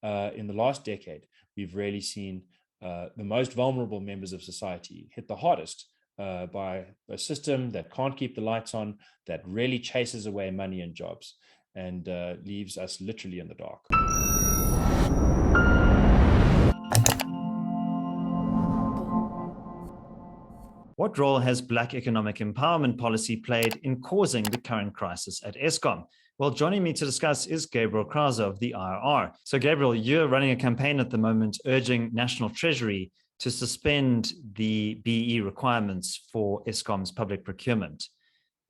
in the last decade, we've really seen the most vulnerable members of society hit the hardest by a system that can't keep the lights on, that really chases away money and jobs, and leaves us literally in the dark. What role has Black economic empowerment policy played in causing the current crisis at Eskom? Well, joining me to discuss is Gabriel Crouse of the IRR. So Gabriel, you're running a campaign at the moment urging National Treasury to suspend the BE requirements for Eskom's public procurement.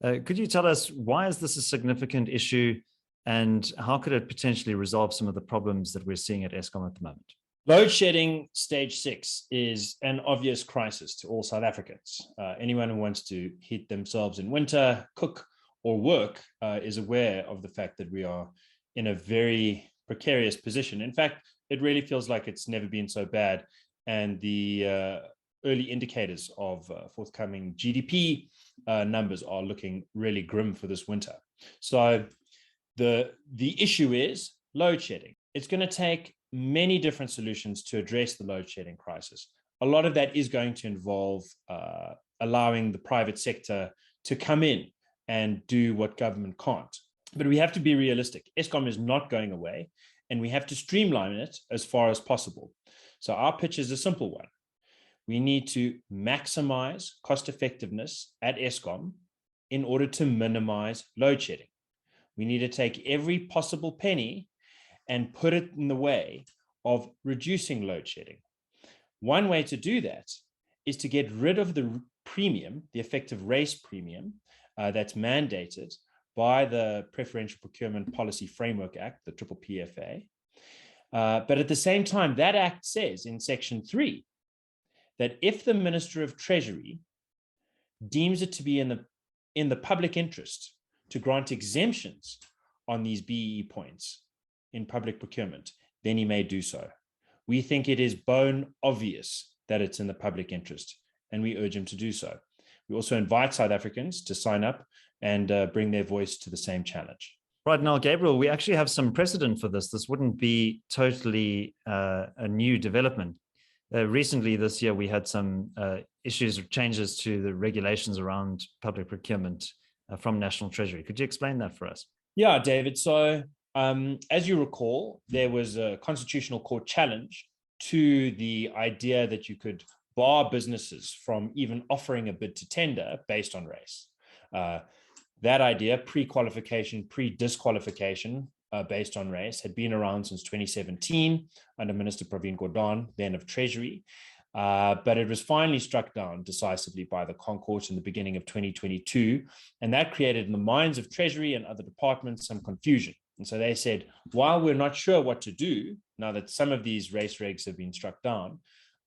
Could you tell us, why is this a significant issue and how could it potentially resolve some of the problems that we're seeing at Eskom at the moment? Load shedding stage 6 is an obvious crisis to all South Africans. Anyone who wants to heat themselves in winter, cook or work is aware of the fact that we are in a very precarious position. In fact, it really feels like it's never been so bad. And the early indicators of forthcoming GDP numbers are looking really grim for this winter. So the issue is load shedding. It's going to take many different solutions to address the load shedding crisis. A lot of that is going to involve allowing the private sector to come in and do what government can't. But we have to be realistic. Eskom is not going away, and we have to streamline it as far as possible. So our pitch is a simple one. We need to maximize cost effectiveness at Eskom in order to minimize load shedding. We need to take every possible penny and put it in the way of reducing load shedding. One way to do that is to get rid of the premium, the effective race premium that's mandated by the Preferential Procurement Policy Framework Act, the PPPFA. But at the same time, that act says in Section 3 that if the Minister of Treasury deems it to be in the public interest to grant exemptions on these BEE points in public procurement, then he may do so. We think it is bone obvious that it's in the public interest, and we urge him to do so. We also invite South Africans to sign up and bring their voice to the same challenge. Right now, Gabriel, we actually have some precedent for this. This wouldn't be totally a new development. Recently this year, we had some issues or changes to the regulations around public procurement from National Treasury. Could you explain that for us? Yeah, David. So as you recall, there was a constitutional court challenge to the idea that you could bar businesses from even offering a bid to tender based on race. That idea, pre-qualification, pre-disqualification based on race, had been around since 2017 under Minister Pravin Gordhan, then of Treasury. But it was finally struck down decisively by the Concourse in the beginning of 2022. And that created in the minds of Treasury and other departments some confusion. And so they said, while we're not sure what to do, now that some of these race regs have been struck down,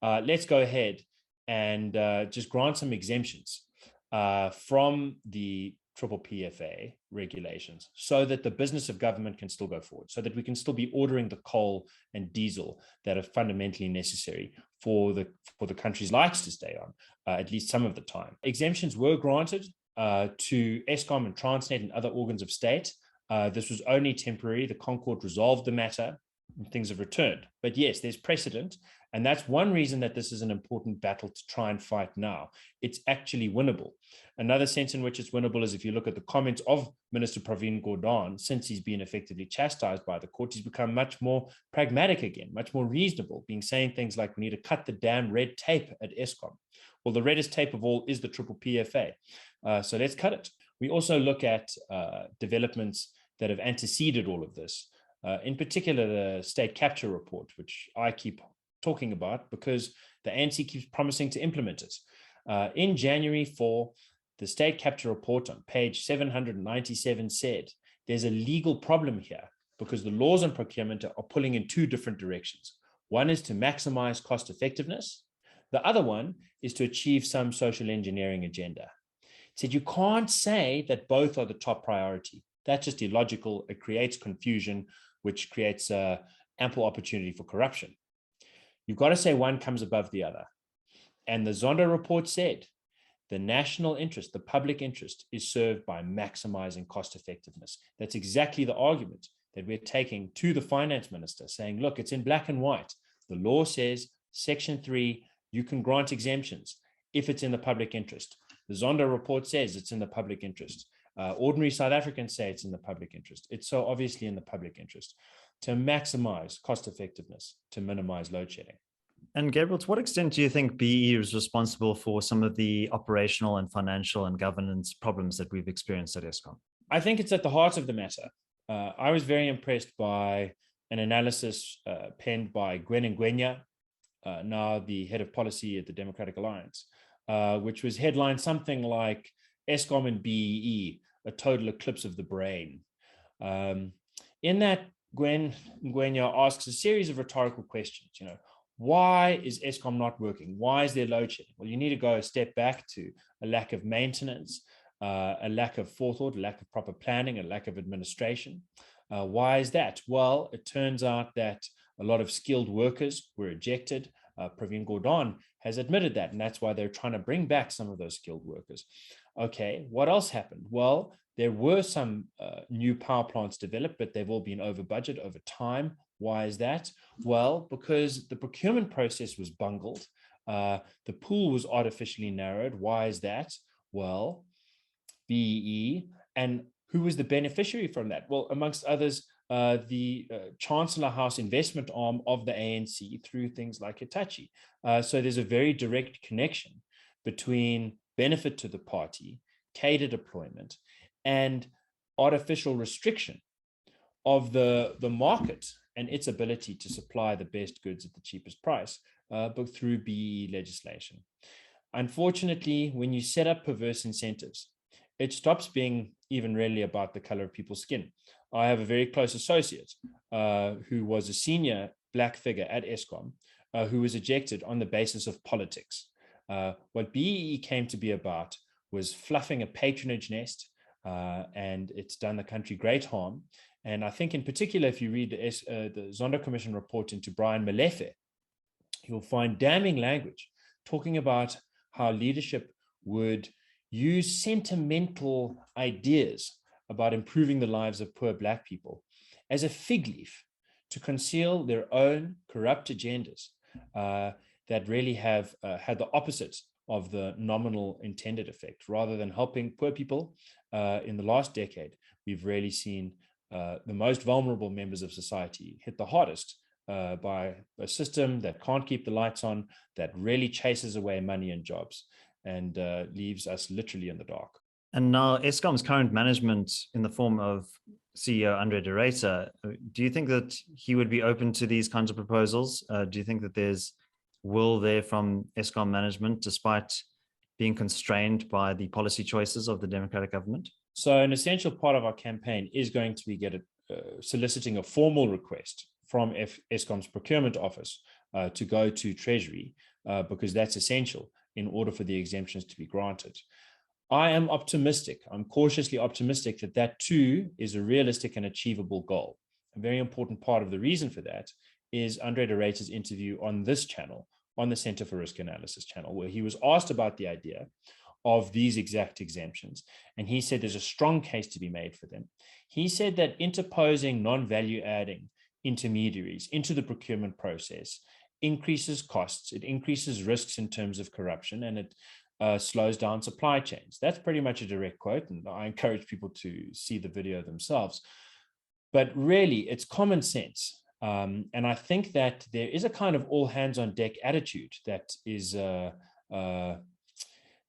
let's go ahead and just grant some exemptions from the PPPFA regulations so that the business of government can still go forward, so that we can still be ordering the coal and diesel that are fundamentally necessary for the country's lights to stay on, at least some of the time. Exemptions were granted to Eskom and Transnet and other organs of state. This was only temporary. The Concourt resolved the matter and things have returned. But yes, there's precedent. And that's one reason that this is an important battle to try and fight now. It's actually winnable. Another sense in which it's winnable is if you look at the comments of Minister Pravin Gordhan, since he's been effectively chastised by the court, he's become much more pragmatic again, much more reasonable, being saying things like, we need to cut the damn red tape at Eskom. Well, the reddest tape of all is the PPPFA. So let's cut it. We also look at developments that have anteceded all of this. In particular, the state capture report, which I keep talking about because the ANC keeps promising to implement it. In January 4, the state capture report on page 797 said, there's a legal problem here because the laws on procurement are pulling in two different directions. One is to maximize cost effectiveness. The other one is to achieve some social engineering agenda. It said you can't say that both are the top priority. That's just illogical. It creates confusion, which creates ample opportunity for corruption. You've got to say one comes above the other. And the Zondo report said the national interest, the public interest, is served by maximizing cost effectiveness. That's exactly the argument that we're taking to the finance minister saying, look, it's in black and white. The law says, Section 3, you can grant exemptions if it's in the public interest. The Zondo report says it's in the public interest. Ordinary South Africans say it's in the public interest. It's so obviously in the public interest to maximize cost effectiveness, to minimize load shedding. And Gabriel, to what extent do you think BE is responsible for some of the operational and financial and governance problems that we've experienced at Eskom? I think it's at the heart of the matter. I was very impressed by an analysis penned by Gwen Ngwenya, now the head of policy at the Democratic Alliance, which was headlined something like Eskom and BEE, a total eclipse of the brain. In that, Gwen Ngwenya asks a series of rhetorical questions. Why is Eskom not working? Why is there load shedding? Well, you need to go a step back to a lack of maintenance, a lack of forethought, a lack of proper planning, a lack of administration. Why is that? Well, it turns out that a lot of skilled workers were ejected. Pravin Gordhan has admitted that, and that's why they're trying to bring back some of those skilled workers. Okay, what else happened? Well, there were some new power plants developed, but they've all been over budget over time. Why is that? Well, because the procurement process was bungled. The pool was artificially narrowed. Why is that? Well, BEE. And who was the beneficiary from that? Well, amongst others, the Chancellor House investment arm of the ANC through things like Hitachi. So there's a very direct connection between benefit to the party, cadre deployment, and artificial restriction of the market and its ability to supply the best goods at the cheapest price, but through BEE legislation. Unfortunately, when you set up perverse incentives, it stops being even really about the color of people's skin. I have a very close associate who was a senior black figure at Eskom who was ejected on the basis of politics. What BEE came to be about was fluffing a patronage nest, and it's done the country great harm. And I think in particular, if you read the Zondo Commission report into Brian Molefe, you'll find damning language talking about how leadership would use sentimental ideas about improving the lives of poor black people as a fig leaf to conceal their own corrupt agendas that really have had the opposite of the nominal intended effect. Rather than helping poor people in the last decade, we've really seen the most vulnerable members of society hit the hardest by a system that can't keep the lights on, that really chases away money and jobs, and leaves us literally in the dark. And now Eskom's current management in the form of CEO Andre de Ruyter, do you think that he would be open to these kinds of proposals? Do you think that there's will there from Eskom management despite being constrained by the policy choices of the Democratic government? So an essential part of our campaign is going to be soliciting a formal request from Eskom's procurement office to go to Treasury, because that's essential in order for the exemptions to be granted. I am optimistic. I'm cautiously optimistic that that too is a realistic and achievable goal. A very important part of the reason for that is Andre de Ruyter's interview on this channel, on the Center for Risk Analysis channel, where he was asked about the idea of these exact exemptions. And he said there's a strong case to be made for them. He said that interposing non-value adding intermediaries into the procurement process increases costs, it increases risks in terms of corruption, and it slows down supply chains. That's pretty much a direct quote, and I encourage people to see the video themselves. But really, it's common sense. And I think that there is a kind of all hands on deck attitude that is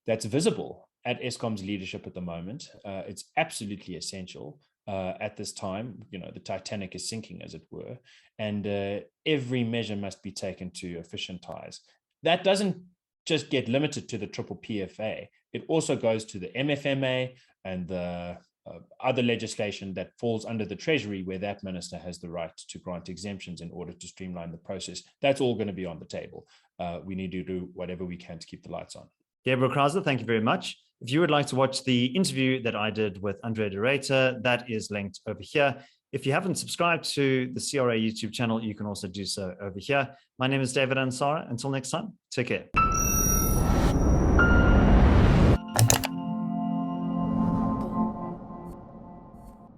that's visible at Eskom's leadership at the moment. It's absolutely essential at this time. The Titanic is sinking, as it were, and every measure must be taken to efficientize. That doesn't just get limited to the triple PFA. It also goes to the MFMA and the other legislation that falls under the Treasury, where that minister has the right to grant exemptions in order to streamline the process. That's all going to be on the table. We need to do whatever we can to keep the lights on. Gabriel Crouse, thank you very much. If you would like to watch the interview that I did with Andre de Ruyter, that is linked over here. If you haven't subscribed to the CRA YouTube channel, you can also do so over here. My name is David Ansara. Until next time, take care.